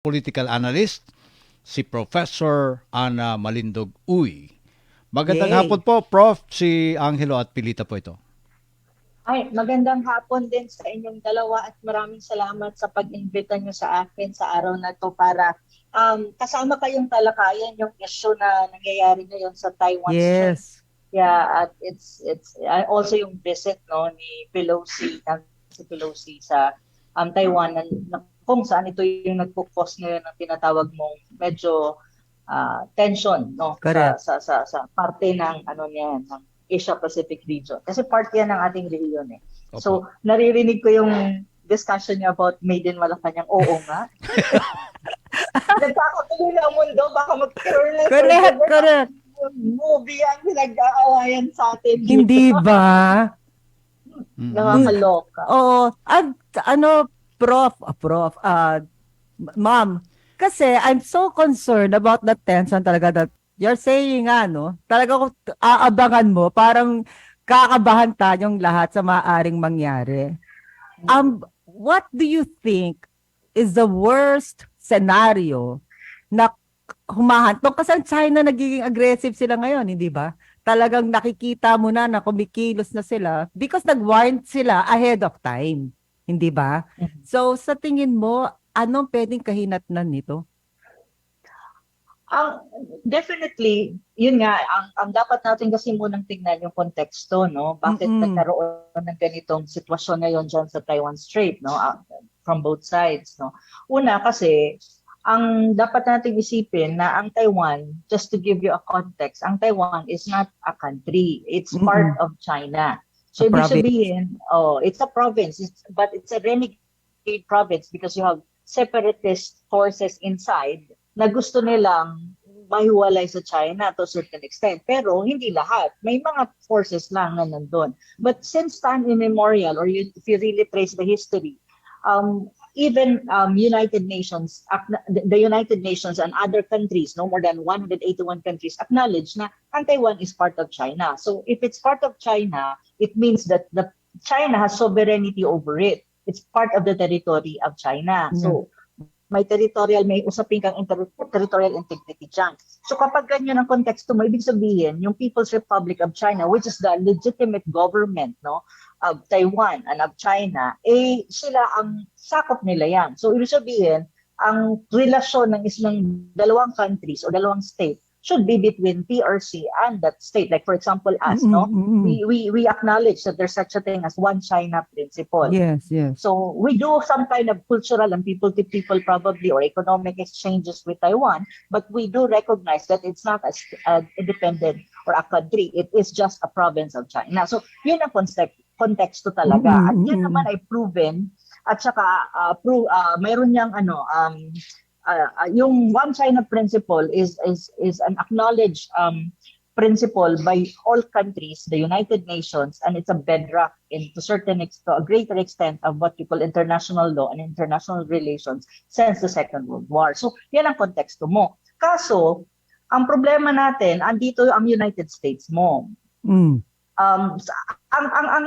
political analyst, si Professor Ana Malindog-Uy. Magandang Yay. hapon po, Prof. Si Angelo at Pelita po ito. Ay, magandang hapon din sa inyong dalawa at maraming salamat sa pag-imbita nyo sa akin sa araw na to para kasama kayong talakayan yung issue na nangyayari ngayon sa Taiwan Strait. Yes. Yeah, at it's also yung visit ni Pelosi, si Pelosi sa Taiwan na kung saan ito yung nagpo-cause ngayon ng tinatawag mong medyo tension sa parte ng ng Asia Pacific region. Kasi part yan ng ating region eh. Opo. So, naririnig ko yung discussion niya about Made in Malacanang. Oo nga. Nagkakatuloy na ang mundo. Baka magkaroon na Correct. movie ang pinag-aawayan sa atin. Hindi ba? Nakakaloka. Oo. At Prof, Ma'am, kasi I'm so concerned about the tension talaga that you're saying talaga kung aabangan mo, parang kakabahan tayong lahat sa maaaring mangyari. What do you think is the worst scenario na humahantong? Kasi ang China nagiging aggressive sila ngayon, hindi ba? Talagang nakikita mo na kumikilos na sila because nag-warn sila ahead of time, hindi ba? So sa tingin mo, anong pwedeng kahinatnan nito? Definitely, yun nga, ang dapat natin kasi munang tingnan yung konteksto, no? Bakit nagkaroon ng ganitong sitwasyon ngayon dyan sa Taiwan Strait, no? From both sides, no? Una kasi, ang dapat natin isipin na ang Taiwan, just to give you a context, ang Taiwan is not a country. It's part of China. So, ibig sabihin, it's a province, but it's a renegade province because you have separatist forces inside na gusto nilang mahiwalay sa China to a certain extent. Pero hindi lahat. May mga forces lang na nandun. But since time immemorial, or if you really trace the history, even United Nations, the United Nations and other countries, no more than 181 countries, acknowledge na ang Taiwan is part of China. So if it's part of China, it means that China has sovereignty over it. It's part of the territory of China. So may usapin kang territorial integrity dyan. So kapag ganyan ang konteksto mo, ibig sabihin, yung People's Republic of China, which is the legitimate government of Taiwan and of China, sila ang sakop nila yan. So ibig sabihin, ang relasyon ng isang dalawang countries o dalawang state should be between PRC and that state. Like for example, us, we acknowledge that there's such a thing as one China principle. Yes. So we do some kind of cultural and people-to-people probably or economic exchanges with Taiwan, but we do recognize that it's not as independent or a country. It is just a province of China. So yun ang konteksto talaga. At yan naman ay proven at saka mayroon niyang yung one China principle is an acknowledged principle by all countries, the United Nations, and it's a bedrock to a greater extent of what you call international law and international relations since the Second World War. So yan ang konteksto mo. Kaso, ang problema natin, andito ang United States mo. Ang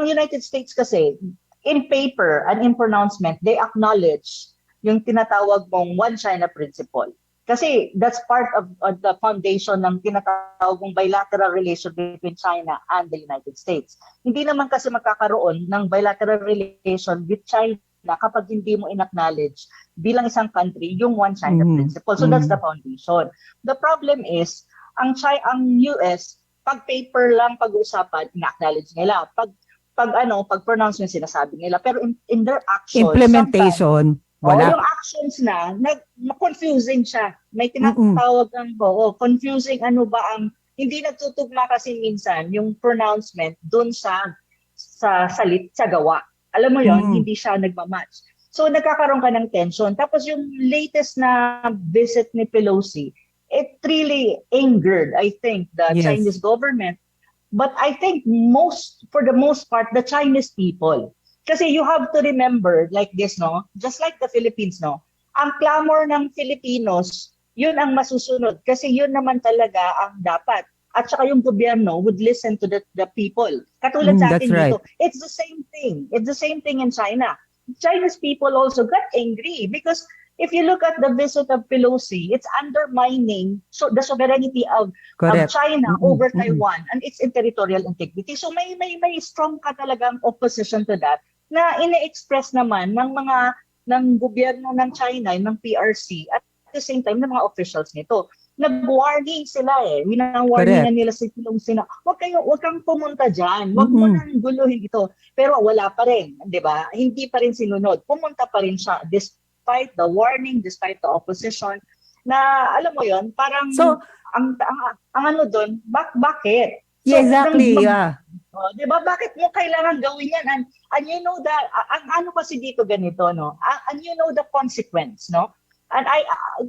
United States kasi, in paper and in pronouncement, they acknowledge yung tinatawag mong one China principle. Kasi that's part of the foundation ng tinatawag mong bilateral relation between China and the United States. Hindi naman kasi magkakaroon ng bilateral relation with China kapag hindi mo in-acknowledge bilang isang country yung one China principle. So that's the foundation. The problem is, ang US, pag paper lang pag-uusapan, in-acknowledge nila. Pag pronouncement sinasabi nila. Pero in their actions, implementation, wala. Yung actions na confusing siya. May tinatawag ng confusing hindi nagtutugma kasi minsan yung pronouncement dun sa gawa. Alam mo yon, hindi siya nagmamatch. So nagkakaroon ka ng tension. Tapos yung latest na visit ni Pelosi, it really angered, I think, the Chinese government. But I think for the most part, the Chinese people. Kasi you have to remember like this, just like the Philippines, ang clamor ng Filipinos, yun ang masusunod. Kasi yun naman talaga ang dapat. At saka yung gobyerno would listen to the people. Katulad sa atin dito. It's the same thing. It's the same thing in China. Chinese people also got angry because if you look at the visit of Pelosi, it's undermining the sovereignty of Correct. China Mm-mm, over mm-mm. Taiwan and its territorial integrity. So may strong ka talagang opposition to that na ine-express naman ng gobyerno ng China, ng PRC, at the same time ng mga officials nito. Nag-warning sila Winawarningan nila si Pelosi na wag kang pumunta diyan. Wag mo nang guluhin ito. Pero wala pa rin, 'di ba? Hindi pa rin sinunod. Pumunta pa rin siya despite the warning, despite the opposition na alam mo 'yon, parang So, ang ano doon, bakit? yeah, exactly. Yeah. Di ba? Bakit mo kailangan gawin yan? And you know that, ang ano kasi dito ganito, no? And you know the consequence, no? And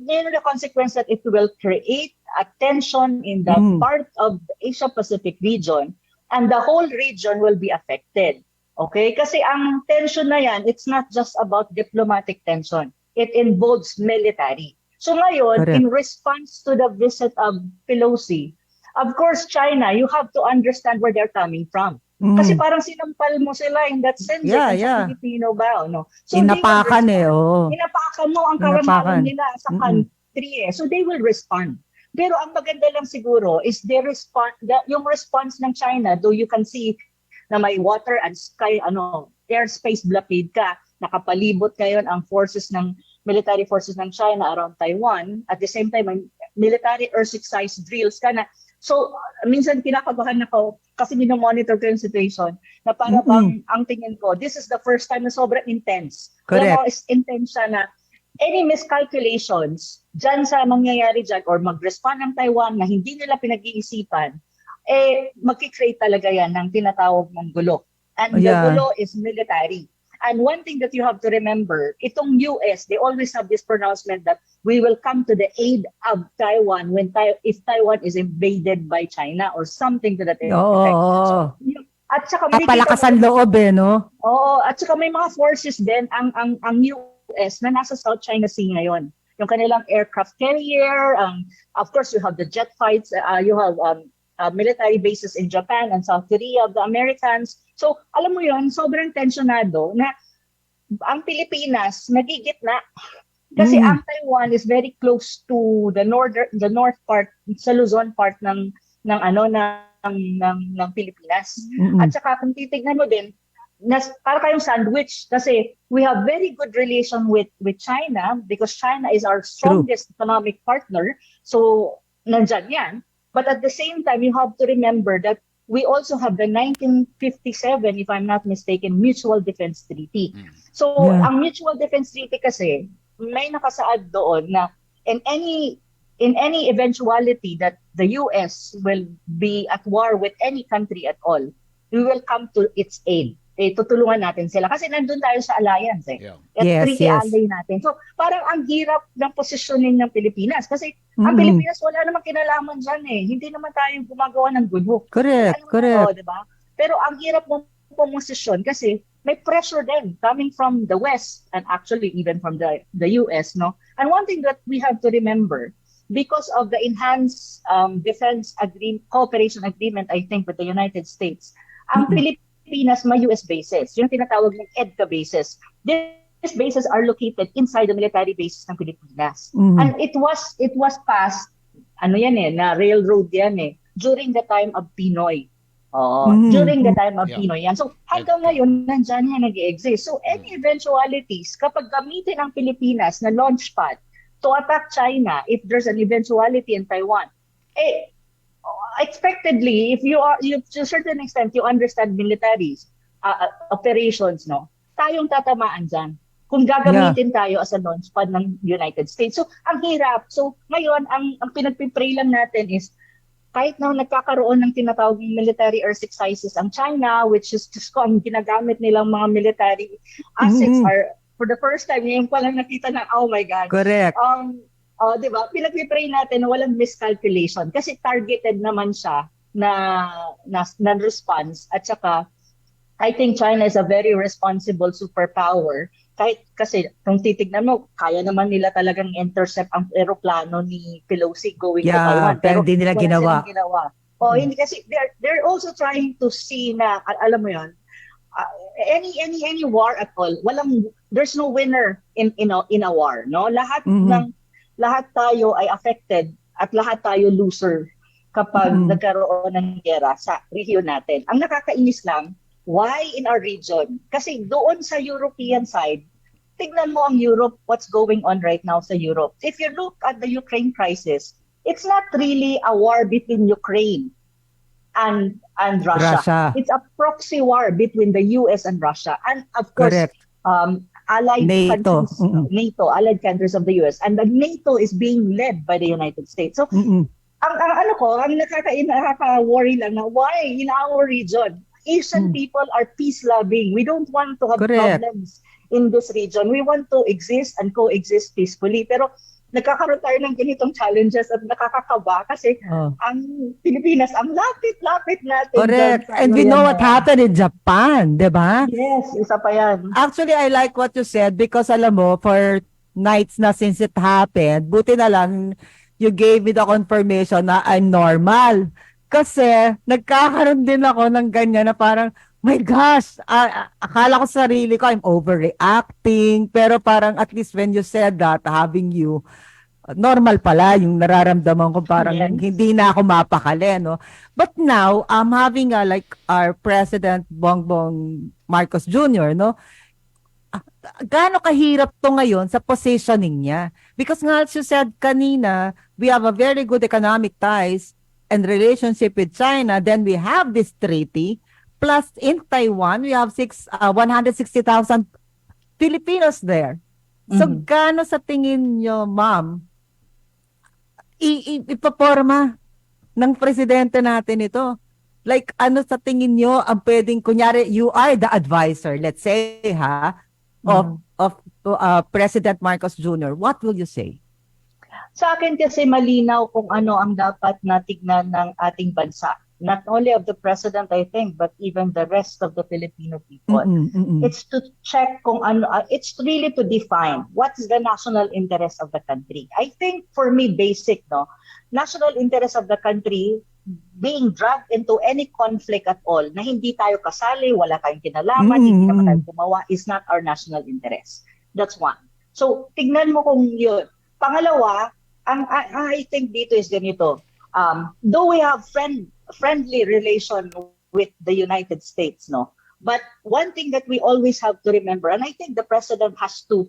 you know the consequence that it will create a tension in the part of the Asia-Pacific region, and the whole region will be affected. Okay? Kasi ang tension na yan, it's not just about diplomatic tension. It involves military. So ngayon, Correct. in response to the visit of Pelosi, of course, China, you have to understand where they're coming from. Kasi parang sinampal mo sila in that sense. Yeah, Sa yeah. Filipino ba? No? So Inapakan Inapakan mo ang Inapakan. karangalan nila sa country. So they will respond. Pero ang maganda lang siguro is yung response ng China, though you can see na may water and sky, airspace blockade ka, nakapalibot ngayon ang military forces ng China around Taiwan. At the same time, may military exercise drills ka na. So, minsan kinakabahan ako kasi minomonitor ko yung situation na para bang ang tingin ko, this is the first time na sobrang intense. Correct. Alam mo, is intense siya na any miscalculations dyan sa mangyayari dyan or mag-respond ng Taiwan na hindi nila pinag-iisipan, mag-create talaga yan ng tinatawag ng gulo. And the gulo is military. And one thing that you have to remember, itong US, they always have this pronouncement that we will come to the aid of Taiwan if Taiwan is invaded by China or something to that effect. Oo. At saka Kapalakasan loob no? Oo, at saka may mga forces din ang US na nasa South China Sea ngayon. Yung kanilang aircraft carrier, of course you have the jet fights, you have military bases in Japan and South Korea of the Americans. So, alam mo yun, sobrang tensionado na ang Pilipinas nagigitna. Kasi ang Taiwan is very close to the north part, sa Luzon part ng Pilipinas. At saka kung titignan mo din, para kayong sandwich kasi we have very good relation with China because China is our strongest economic partner. So, nandyan yan. But at the same time, you have to remember that we also have the 1957, if I'm not mistaken, Mutual Defense Treaty. So, ang Mutual Defense Treaty kasi, may nakasaad doon na in any eventuality that the US will be at war with any country at all, we will come to its aid. Tutulungan natin sila. Kasi nandun tayo sa alliance At treaty ally natin. So, parang ang hirap ng positioning ng Pilipinas. Kasi ang Pilipinas wala namang kinalaman dyan Hindi naman tayo gumagawa ng gulo. Correct. Diba? Pero ang hirap mong posisyon kasi may pressure din coming from the West and actually even from the US, no? And one thing that we have to remember, because of the enhanced defense cooperation agreement, I think, with the United States, ang Pilipinas may US bases, yung tinatawag ng EDCA bases. These bases are located inside the military bases ng Pilipinas. And it was passed, na railroad yan during the time of Pinoy. During the time of Pinoy yan. So hanggang ngayon, nandyan yan nag-exist. So any eventualities, kapag gamitin ang Pilipinas na launchpad to attack China, if there's an eventuality in Taiwan, expectedly, if you to a certain extent, you understand militaries, operations, no? Tayong tatamaan dyan. Kung gagamitin tayo as a launchpad ng United States. So, ang hirap. So, ngayon, ang pinagpipray lang natin is, kahit na nagkakaroon ng tinatawag military exercises ang China, which is just ang ginagamit nilang mga military assets are, for the first time, ngayon pa lang nakita na, oh my God. Correct. Di ba? Pinagpipray natin na walang miscalculation kasi targeted naman siya na response. At saka, I think China is a very responsible superpower. Kahit kasi, kung titignan mo, kaya naman nila talagang intercept ang aeroplano ni Pelosi going to Taiwan. Pero hindi nila ginawa. Hindi kasi they're also trying to see na, alam mo yun, any war at all, there's no winner in a war, no? Lahat tayo ay affected at lahat tayo loser kapag nagkaroon ng gera sa region natin. Ang nakakainis lang, why in our region? Kasi doon sa European side, tignan mo ang Europe, what's going on right now sa Europe. If you look at the Ukraine crisis, it's not really a war between Ukraine and Russia. It's a proxy war between the US and Russia. And of course, allied NATO. countries, NATO, allied countries of the US. And the NATO is being led by the United States. So, ang nakaka-worry lang na why in our region, Asian people are peace-loving. We don't want to have problems in this region. We want to exist and coexist peacefully. Pero nagkakaroon tayo ng ganitong challenges at nakakakaba kasi ang Pilipinas, ang lapit-lapit natin. Correct. And we know what happened in Japan, di ba? Yes, isa pa yan. Actually, I like what you said because alam mo, for nights na since it happened, buti na lang you gave me the confirmation na I'm normal. Kasi nagkakaroon din ako ng ganyan na parang, my gosh, akala ko sa sarili ko I'm overreacting. Pero parang at least when you said that, having you, normal pala yung nararamdaman ko, parang hindi na ako mapakali, no? But now, I'm having like our President Bongbong Marcos Jr., no? Gaano kahirap to ngayon sa positioning niya? Because nga, as you said kanina, we have a very good economic ties and relationship with China. Then we have this treaty. Plus, in Taiwan, we have 160,000 Filipinos there. So, gaano sa tingin nyo, ma'am, ipaporma ng presidente natin ito? Like, ano sa tingin nyo ang pwedeng, kunyari, you are the advisor, let's say, of President Marcos Jr., what will you say? Sa akin kasi malinaw kung ano ang dapat na tignan ng ating bansa. Not only of the president, I think, but even the rest of the Filipino people. It's to check kung ano, it's really to define what's the national interest of the country. I think for me, basic, no? National interest of the country being dragged into any conflict at all na hindi tayo kasali, wala tayong kinalaman, hindi naman tayo gumawa, is not our national interest. That's one. So, tignan mo kung yun. Pangalawa, I think dito is ganito. Though we have friendly relation with the United States, no? But one thing that we always have to remember, and I think the president has to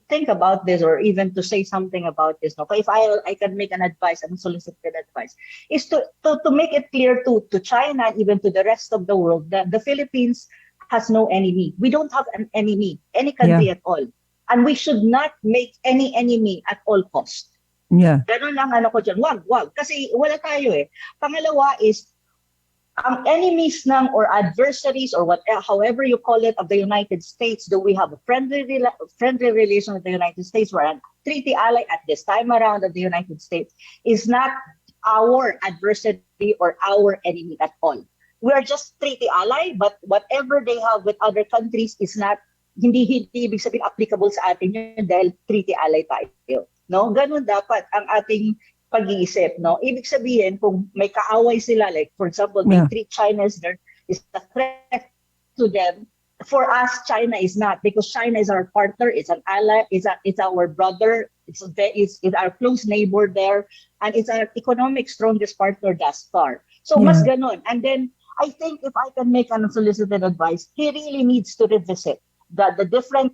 think about this or even to say something about this, no? If I can make an advice, an unsolicited advice, is to make it clear to China and even to the rest of the world that the Philippines has no enemy. We don't have an enemy, any country at all. And we should not make any enemy at all cost. Yeah. Ganun lang ano ko dyan. Wag. Kasi wala tayo eh. Pangalawa is, ang enemies ng or adversaries or however you call it of the United States, do we have a friendly relation with the United States? We're a treaty ally at this time around of the United States is not our adversary or our enemy at all. We are just treaty ally, but whatever they have with other countries is not, hindi ibig sabihin applicable sa atin yun dahil treaty ally tayo. No? Ganun dapat ang ating pag-iisip, no? Ibig sabihin, kung may kaaway sila, like, for example, they treat China as there is a threat to them. For us, China is not, because China is our partner, it's an ally, it's our brother, it's our close neighbor there, and it's our economic strongest partner thus far. So, mas ganun. And then, I think if I can make an unsolicited advice, he really needs to revisit the different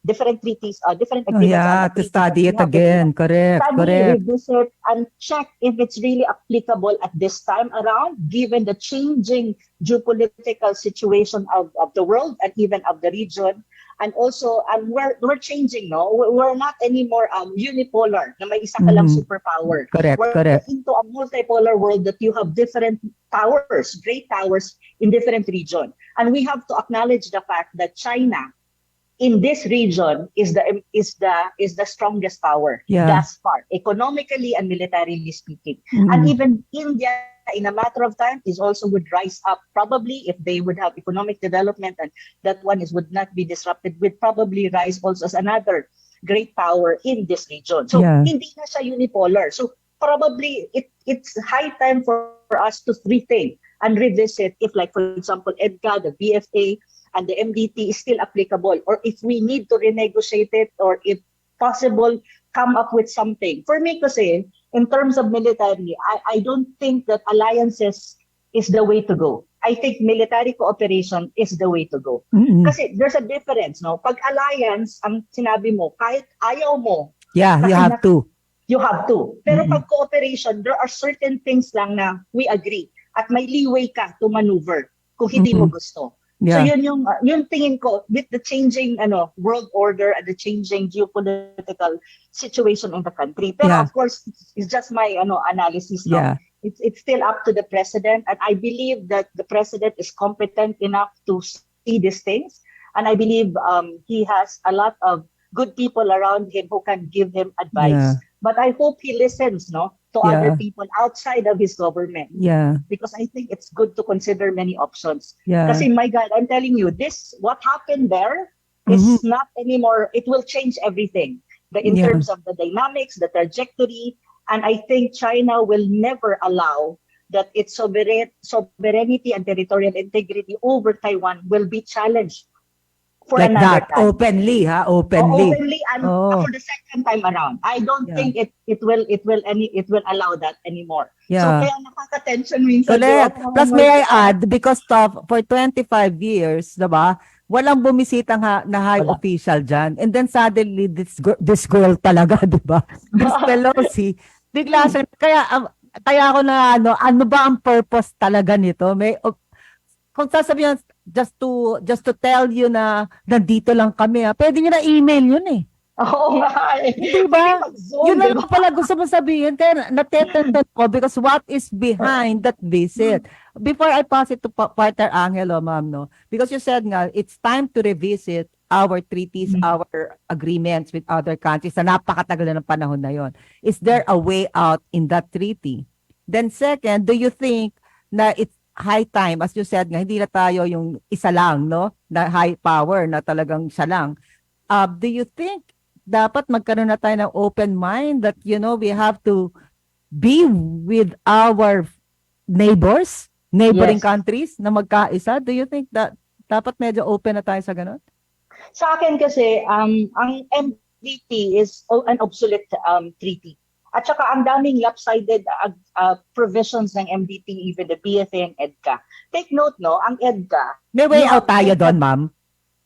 different treaties, different agreements. To study it again. Correct. Revisit, and check if it's really applicable at this time around, given the changing geopolitical situation of the world and even of the region. And also, we're changing, no? We're not anymore unipolar, na may isa ka lang superpower. We're into a multipolar world that you have different powers, great powers in different regions. And we have to acknowledge the fact that China in this region is the strongest power thus far, economically and militarily speaking. And even India, in a matter of time, is also would rise up, probably if they would have economic development and that one would not be disrupted, would probably rise also as another great power in this region. So hindi na siya unipolar. So probably it's high time for us to rethink and revisit if, like, for example, EDCA, the BFA, and the MDT is still applicable, or if we need to renegotiate it, or if possible, come up with something. For me kasi, in terms of military, I don't think that alliances is the way to go. I think military cooperation is the way to go. Kasi there's a difference, no? Pag alliance, ang sinabi mo, kahit ayaw mo, Yeah, you have to. you have to. Pero pag cooperation, there are certain things lang na we agree at may leeway ka to maneuver kung hindi mo gusto. So Yeah. yun tingin ko with the changing world order and the changing geopolitical situation in the country. Pero Yeah. of course, it's just my analysis. No? Yeah. It's still up to the president, and I believe that the president is competent enough to see these things, and I believe he has a lot of good people around him who can give him advice. Yeah. But I hope he listens, to other Yeah. people outside of his government. Yeah. Because I think it's good to consider many options. Yeah. Kasi my God, I'm telling you, what happened there is not anymore. It will change everything. In Yeah. terms of the dynamics, the trajectory, and I think China will never allow that its sovereignty and territorial integrity over Taiwan will be challenged for Like another that, time. openly, openly. Openly and for the second time around. I don't Yeah. think it will allow that anymore. So Yeah. kaya nakaka-tension minsan. Correct. di ba? Plus may I add, because for 25 years, diba, walang bumisitang na high Wala. official dyan. And then suddenly, this girl talaga, diba? This Pelosi, bigla siya, kaya ako na, ano ba ang purpose talaga nito? Kung sasabihin, just to tell you na nandito lang kami, pwede nyo na email yun eh. Oo nga eh. Diba? Mag-Zoom, Yun lang diba? pala gusto mo sabihin. Kaya natetendan ko because what is behind that visit? Before I pass it to Partner Angelo, ma'am, no? Because you said nga, it's time to revisit our treaties, our agreements with other countries na napakatagal na ng panahon na yon. Is there a way out in that treaty? Then second, do you think na it's high time, as you said nga, hindi na tayo yung isa lang, no? Na high power, na talagang siya lang. Do you think dapat magkaroon na tayo ng open mind that, we have to be with our neighboring Yes. countries na magkaisa? Do you think that dapat medyo open na tayo sa ganun? Sa akin kasi, ang MDT is an obsolete treaty. At saka ang daming lopsided provisions ng MDT, even the BFA and EDCA. Take note, ang EDCA, May way out tayo doon, ma'am.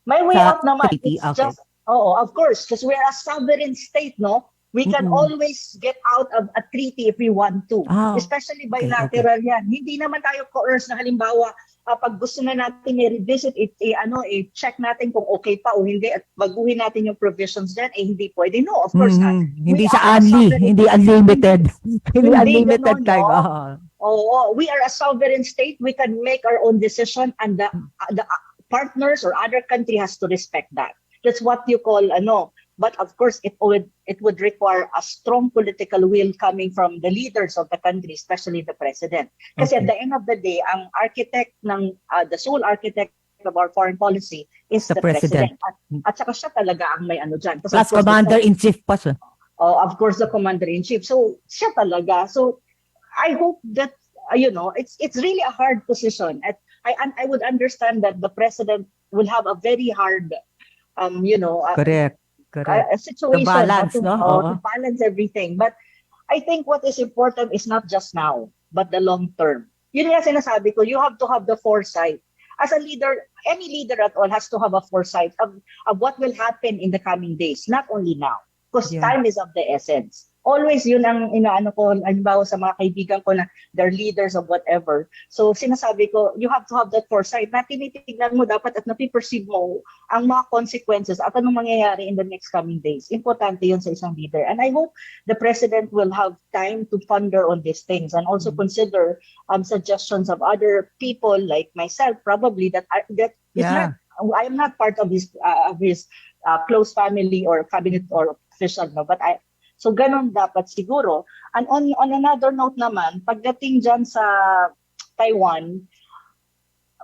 may way Sa out naman. treaty, It's okay. just, of course, because we're a sovereign state, we can always get out of a treaty if we want to. Especially bilateral yan. Hindi naman tayo coerce na halimbawa, pag gusto na natin i-revisit, i-check natin kung okay pa o hindi at baguhin natin yung provisions dyan, hindi pwede. No, of course not. Hindi We siya are a sovereign- hindi unlimited. Hindi Hindi unlimited ganon, time. Oo, we are a sovereign state. We can make our own decision, and the partners or other country has to respect that. That's what you call But of course, it would require a strong political will coming from the leaders of the country, especially the president. Kasi at the end of the day, ang architect the sole architect of our foreign policy is the president. At saka siya talaga ang may dyan. Kasi Plus of course, commander-in-chief pa siya. of course, the commander-in-chief. So siya talaga. So I hope that it's really a hard position. I would understand that the president will have a very hard, Correct. a situation The balance, to, no? to balance everything. But I think what is important is not just now, but the long term. Yun nga sinasabi ko, you have to have the foresight. As a leader, any leader at all has to have a foresight of what will happen in the coming days, not only now. Because time is of the essence. Always yun ang inaano ko, halimbawa sa mga kaibigan ko na they're leaders of whatever. So sinasabi ko, you have to have that foresight na tinitignan mo dapat at napiperceive mo ang mga consequences at anong mangyayari in the next coming days. Importante yun sa isang leader. And I hope the president will have time to ponder on these things and also consider suggestions of other people like myself, probably I am not part of his close family or cabinet or official, but so ganon dapat siguro. And on another note naman, pagdating dyan sa Taiwan,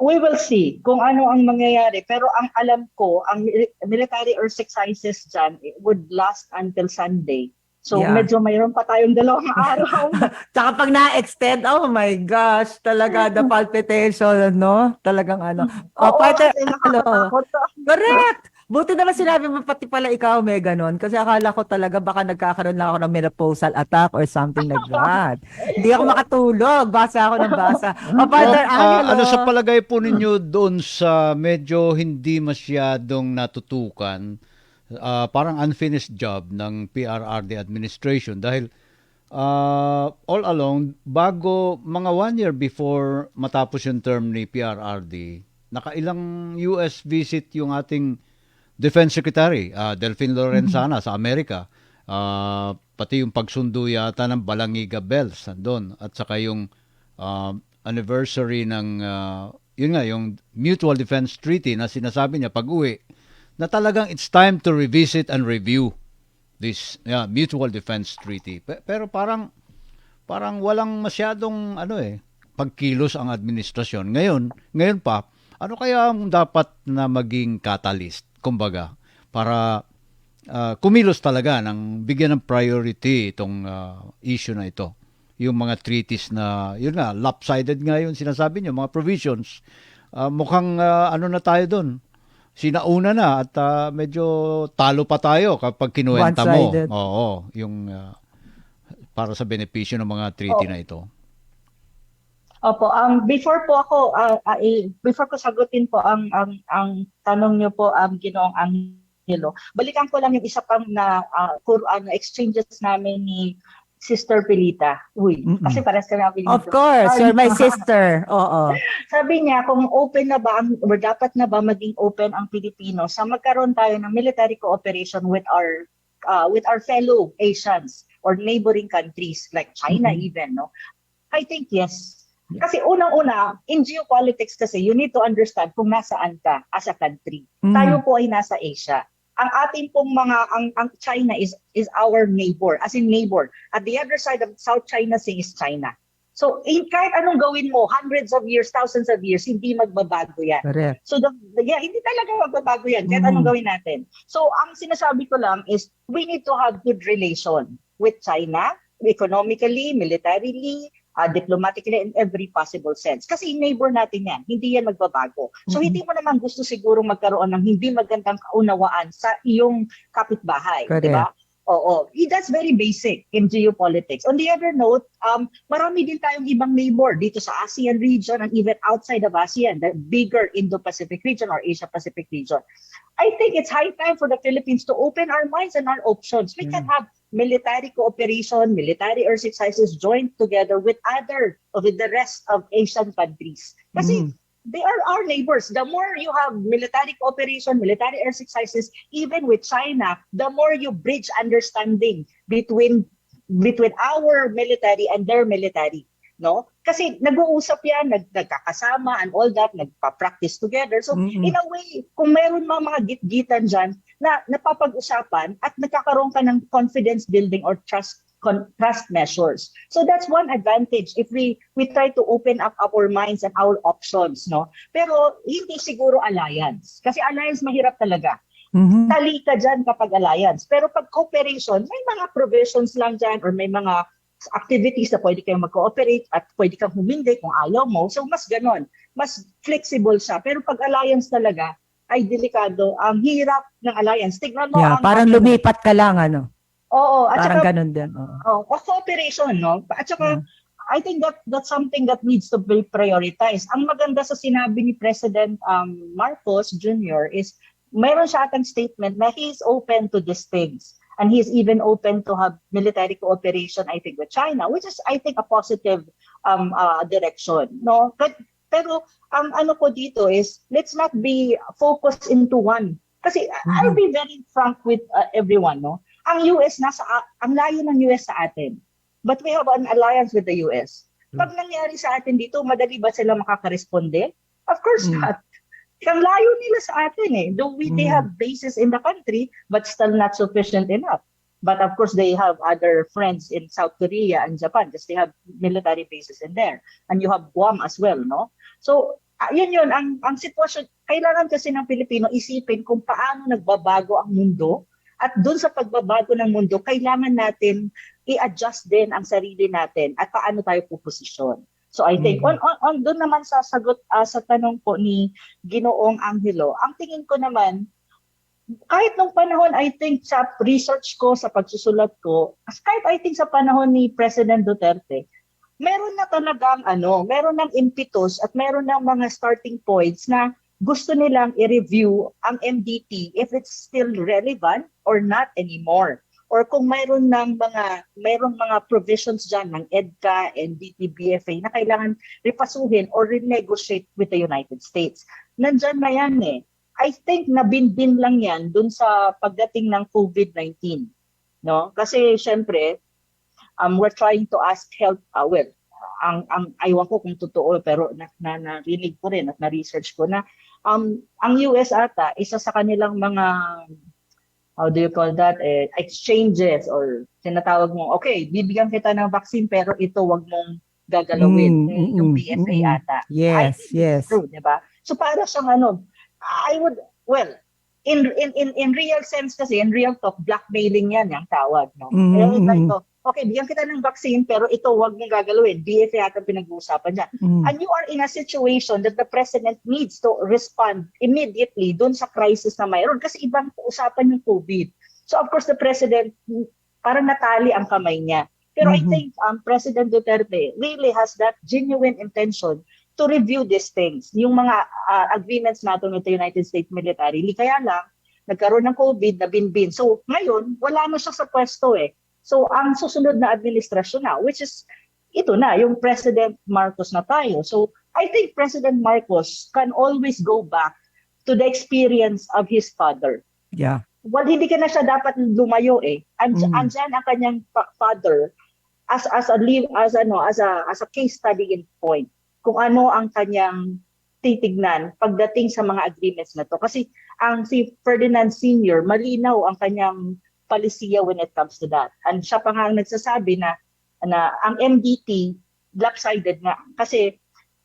we will see kung ano ang mangyayari. Pero ang alam ko, ang military exercises dyan would last until Sunday. So Yeah. medyo mayroon pa tayong 2 araw. Tsaka pag na-extend, oh my gosh, talaga the palpitation, no? Talagang ano. Oo, Partner, kasi ano, nakakatakot. correct! Buti naman sinabi mo pati pala ikaw may ganon. Kasi akala ko talaga baka nagkakaroon lang ako ng menopausal attack or something like that. Hindi ako makatulog. Basa ako ng basa. Prof, Partner ano sa Angelo. palagay po ninyo doon sa medyo hindi masyadong natutukan, parang unfinished job ng PRRD administration dahil all along, bago mga 1 year before matapos yung term ni PRRD, nakailang US visit yung ating Defense Secretary, Delphine Lorenzana sa Amerika. Pati yung pagsundo yata ng Balangiga Bells nandun. At saka yung anniversary ng, yun nga, yung Mutual Defense Treaty na sinasabi niya pag-uwi, na talagang it's time to revisit and review this Mutual Defense Treaty. Pero parang walang masyadong pagkilos ang administrasyon. Ngayon pa, ano kaya ang dapat na maging catalyst, kumbaga, para kumilos talaga ng bigyan ng priority itong issue na ito. Yung mga treaties na, yun nga, lopsided nga yun, sinasabi niyo, mga provisions. Mukhang na tayo doon. Sinauna na at medyo talo pa tayo kapag kinuwenta mo. One-sided. Oo, yung para sa benepisyo ng mga treaty na ito. Opo, before ko sagutin po ang tanong niyo po, Ginoong Angelo, balikan ko lang yung isa pang exchanges namin ni Sister Pelita Uy. Kasi parehas kami ang Of course, you're my sister. Oo. Sabi niya kung open na ba or dapat na ba maging open ang Pilipino sa magkaroon tayo ng military cooperation with our fellow Asians or neighboring countries like China even, no? I think yes. Kasi unang-una, in geopolitics kasi, you need to understand kung nasaan ka as a country. Tayo po ay nasa Asia. Ang ating pong ang China is our neighbor, as in neighbor. At the other side of South China Sea is China. So, kahit anong gawin mo, hundreds of years, thousands of years, hindi magbabago yan. Correct. So, hindi talaga magbabago yan, kahit anong gawin natin. So, ang sinasabi ko lang is, we need to have good relation with China, economically, militarily, diplomatically, in every possible sense. Kasi neighbor natin yan, hindi yan magbabago. So hindi mo naman gusto siguro magkaroon ng hindi magandang kaunawaan sa iyong kapitbahay, di ba? Oo. That's very basic in geopolitics. On the other note, marami din tayong ibang neighbor dito sa ASEAN region and even outside of ASEAN, the bigger Indo-Pacific region or Asia-Pacific region. I think it's high time for the Philippines to open our minds and our options. We can have military cooperation, military exercises joined together with the rest of Asian countries. Kasi they are our neighbors. The more you have military cooperation, military exercises, even with China, the more you bridge understanding between our military and their military. No? Kasi nag-uusap yan, nagkakasama and all that, nagpa-practice together. So, in a way, kung mayroon mga git-gitan dyan na napapag-usapan at nagkakaroon ka ng confidence building or trust measures. So, that's one advantage if we try to open up our minds and our options. No? Pero, hindi siguro alliance. Kasi alliance mahirap talaga. Tali ka dyan kapag alliance. Pero pag cooperation, may mga provisions lang dyan or may mga activities na pwede kayong mag-cooperate at pwede kang humindi kung ayaw mo. So, mas ganon. Mas flexible siya. Pero pag alliance talaga, ay delikado. Ang hirap ng alliance. Tignan mo. Parang lumipat ka lang, ano? Oo. At parang saka, ganon din. Cooperation, no? At saka, I think that's something that needs to be prioritized. Ang maganda sa sinabi ni President Marcos Jr. is, mayroon siya atang statement na he is open to these things. And he's even open to have military cooperation, I think, with China, which is, I think, a positive direction. No, pero ang ano ko dito is let's not be focused into one. Kasi I'll be very frank with everyone. No, ang US ang layo ng US sa atin, but we have an alliance with the US. Pag nangyari sa atin dito, madali ba sila makakaresponde? Of course not. Ang layo nila sa atin eh. Though they have bases in the country, but still not sufficient enough. But of course, they have other friends in South Korea and Japan because they have military bases in there. And you have Guam as well, no? So, yun. Ang sitwasyon, kailangan kasi ng Pilipino isipin kung paano nagbabago ang mundo At doon sa pagbabago ng mundo, kailangan natin i-adjust din ang sarili natin at paano tayo puposisyon. So I think on doon naman sa sagot sa tanong po ni Ginoong Angelo, ang tingin ko naman kahit nung panahon, I think sa research ko, sa pagsusulat ko, kahit I think sa panahon ni President Duterte, meron na talagang meron ng impetus at meron ng mga starting points na gusto nilang i-review ang MDT if it's still relevant or not anymore. Or kung mayroong mga provisions dyan ng EDCA, NDT, BFA na kailangan ripasuhin or renegotiate with the United States. Nandyan na yan eh. I think nabinbin lang yan dun sa pagdating ng COVID-19. No? Kasi syempre, we're trying to ask help, ang aywan ko kung totoo, pero narinig ko rin at na-research ko na ang US ata, isa sa kanilang mga, how do you call that, exchanges or tinatawag mo, okay, bibigyan kita ng vaccine pero ito wag mong gagalawin. Yung BFA ata. Yes, yes. True, di ba? So para siyang I would, in real sense kasi, in real talk, blackmailing yan yung tawag. No? Okay, bigyan kita ng vaccine, pero ito wag mong gagalawin. BFA yata pinag-uusapan dyan. And you are in a situation that the president needs to respond immediately dun sa crisis na mayroon. Kasi ibang usapan yung COVID. So of course, the president, parang natali ang kamay niya. Pero I think President Duterte really has that genuine intention to review these things. Yung mga agreements natin with the United States military, kaya lang, nagkaroon ng COVID na binbin. So ngayon, wala na siya sa pwesto eh. So ang susunod na administrasyon na, which is, ito na, yung President Marcos na tayo. So I think President Marcos can always go back to the experience of his father. Yeah. Well, hindi ka na siya dapat lumayo eh. Andyan ang kanyang father as a case study in point. Kung ano ang kanyang titignan pagdating sa mga agreements na to. Kasi si Ferdinand Sr., malinaw ang kanyang palisiya when it comes to that. And siya pa nga ang nagsasabi na ang MDT lopsided nga. Kasi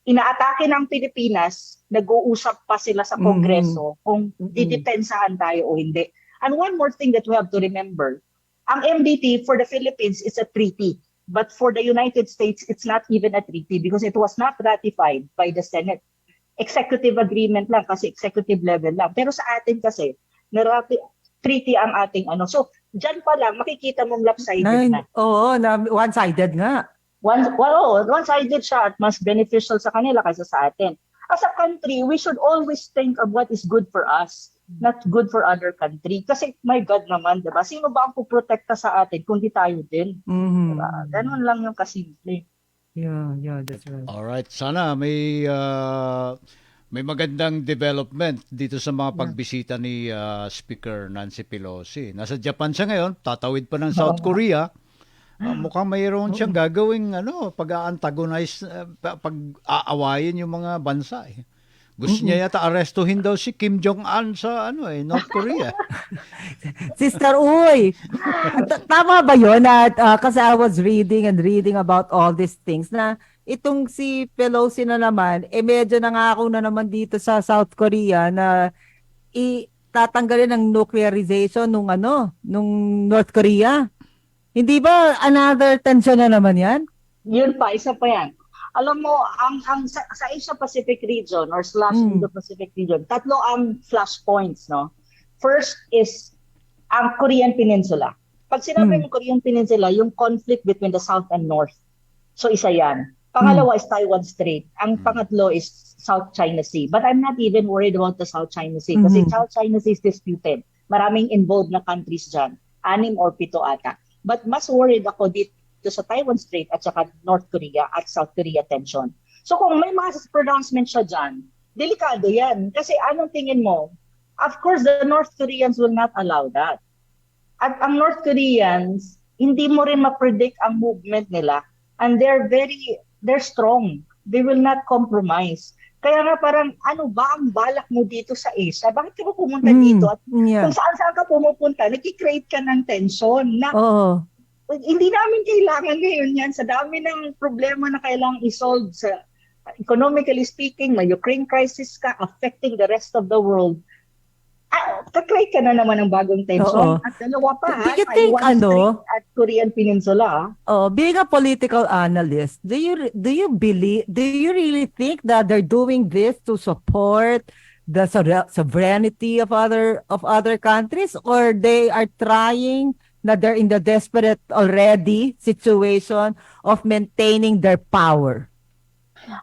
inaatake ng Pilipinas, nag-uusap pa sila sa Kongreso kung didepensahan tayo o hindi. And one more thing that we have to remember, ang MDT for the Philippines is a treaty. But for the United States, it's not even a treaty because it was not ratified by the Senate. Executive agreement lang kasi executive level lang. Pero sa atin kasi, treaty ang ating So, dyan pa lang, makikita mong lopsided na. Oo, one-sided nga. One-sided siya at mas beneficial sa kanila kaysa sa atin. As a country, we should always think of what is good for us, not good for other country. Kasi, my God naman, diba? Sino ba ang puprotekta sa atin kung di tayo din? Diba? Ganun lang yung kasimple. Yeah, that's right. Alright, sana may magandang development dito sa mga pagbisita ni Speaker Nancy Pelosi. Nasa Japan siya ngayon, tatawid pa ng South Korea. Mukhang mayroon siyang gagawing pag-antagonize, pag-aawayin yung mga bansa eh. Gusto niya yata arestuhin daw si Kim Jong-un sa North Korea. Sister Uy, tama ba yun? Kasi I was reading about all these things na itong si Pelosi na naman, medyo nangako na naman dito sa South Korea na tatanggalin ang nuclearization nung North Korea. Hindi ba another tension na naman yan? Yun pa, isa pa yan. Alam mo, sa Asia-Pacific region or / Indo-Pacific region, tatlo ang flashpoints, no? First is ang Korean Peninsula. Pag sinabi ng Korean Peninsula, yung conflict between the South and North. So isa yan. Pangalawa is Taiwan Strait. Ang pangatlo is South China Sea. But I'm not even worried about the South China Sea kasi South China Sea is disputed. Maraming involved na countries dyan. 6 or 7 ata. But mas worried ako dito sa Taiwan Strait at saka North Korea at South Korea tension. So kung may mga pronouncement siya dyan, delikado yan. Kasi anong tingin mo? Of course, the North Koreans will not allow that. At ang North Koreans, hindi mo rin ma-predict ang movement nila. And they're strong. They will not compromise. Kaya nga parang, ano ba ang balak mo dito sa Asia? Bakit ka ba pumunta dito? At kung saan-saan ka pumupunta, nag-create ka ng tension na hindi namin kailangan ngayon yan. Sa dami ng problema na kailangang isolve sa economically speaking, may Ukraine crisis ka affecting the rest of the world. Kakreate ka na naman ng bagong tension. Oo. At dalawa pa, Do you think Taiwan Strait ano, at Korean Peninsula. being a political analyst, do you really think that they're doing this to support the sovereignty of other countries, or they are trying, na they're in the desperate already situation of maintaining their power?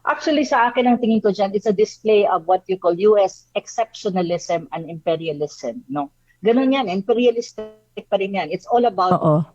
Actually, sa akin, ang tingin ko dyan, it's a display of what you call US exceptionalism and imperialism. No? Ganun yan, imperialistic pa rin yan. It's all about Oo.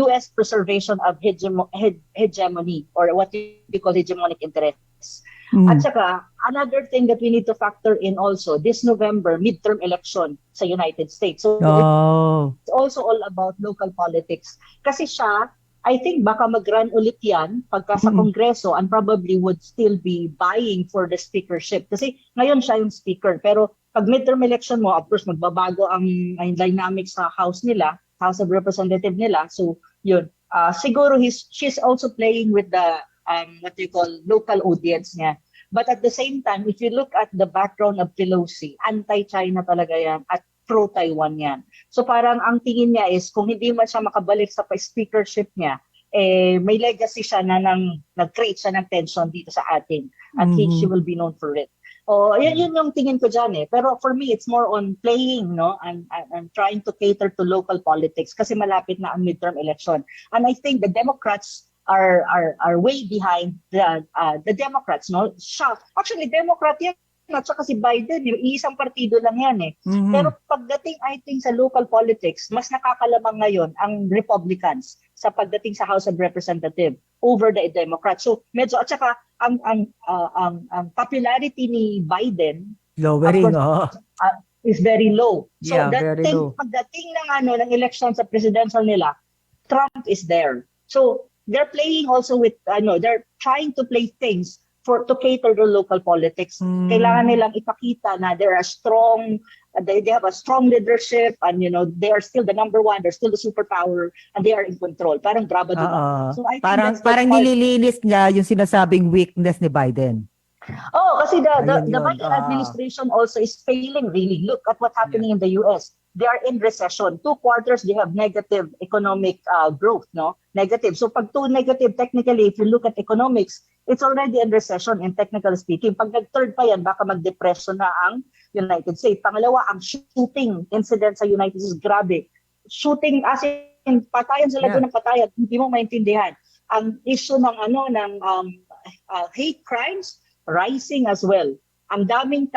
US preservation of hegemony, or what you call hegemonic interests. At saka, another thing that we need to factor in also, this November, midterm election sa United States. So Oh. it's also all about local politics. Kasi siya, I think baka mag-run ulit yan pagka sa Kongreso, and probably would still be vying for the speakership. Kasi ngayon siya yung speaker. Pero pag midterm election mo, of course, magbabago ang dynamics sa House nila, House of Representative nila. So yun, siguro she's also playing with the what you call local audience niya. But at the same time, if you look at the background of Pelosi, anti-China talaga yan at pro-Taiwan yan. So parang ang tingin niya is kung hindi man siya makabalik sa speakership niya, may legacy siya na nag-create siya ng tension dito sa atin. At she will be known for it. Yun yung tingin ko dyan eh. Pero for me, it's more on playing, no? And trying to cater to local politics kasi malapit na ang midterm election. And I think the Democrats are way behind the Democrats, no? Actually, Democrat yan. At saka si Biden, yung isang partido lang yan eh. Pero pagdating, I think, sa local politics, mas nakakalamang ngayon ang Republicans sa pagdating sa House of Representatives over the Democrats. So medyo, at saka ang popularity ni Biden Lowering, is very low. So Yeah, very low. pagdating ng election sa presidential nila, Trump is there. So they're playing also with, they're trying to play things to cater to local politics. Kailangan nilang ipakita na they have a strong leadership, and they are still the number one, they're still the superpower, and they are in control. Parang brabado ba? So I think Parang nililinis niya yung sinasabing weakness ni Biden. Kasi the Ayun yun. Biden administration also is failing really. Look at what's happening in the US. They are in recession. 2 quarters, they have negative economic growth, no? Negative. So pag 2 negative, technically, if you look at economics, it's already in recession in technical speaking. Pag nag-third pa yan, baka mag-depression na ang United States. Pangalawa, ang shooting incident sa United States, grabe. Shooting, as in, patayan sila doon ng patayan, hindi mo maintindihan. Ang issue ng hate crimes, rising as well. Ang daming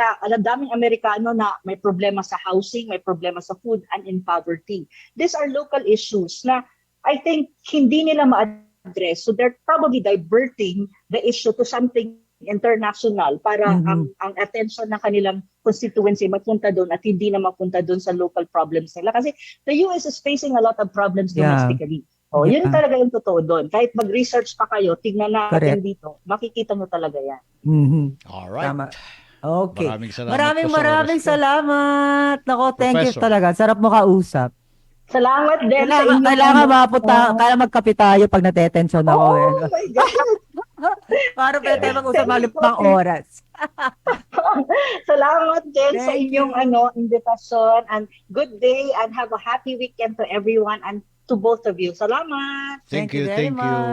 Amerikano na may problema sa housing, may problema sa food, and in poverty. These are local issues na I think hindi nila ma-address. So they're probably diverting the issue to something international para ang attention ng kanilang constituency mapunta doon at hindi na mapunta doon sa local problems nila. Kasi the US is facing a lot of problems domestically. Yun talaga yung totoo doon. Kahit mag-research pa kayo, tignan natin dito, makikita nyo talaga yan. Alright. Tama. Okay. Maraming salamat. Nako, thank you Professor. talaga. Sarap mo kausap. Salamat din sa inyo. Kailangan mapunta, kaya magkape tayo pag natetensyon ako. Oh my God! Para pwede mag-usap malipang oras. Salamat din sa Thank inyong invitation, and good day and have a happy weekend to everyone and to both of you. Salamat! Thank you you, very thank much. you.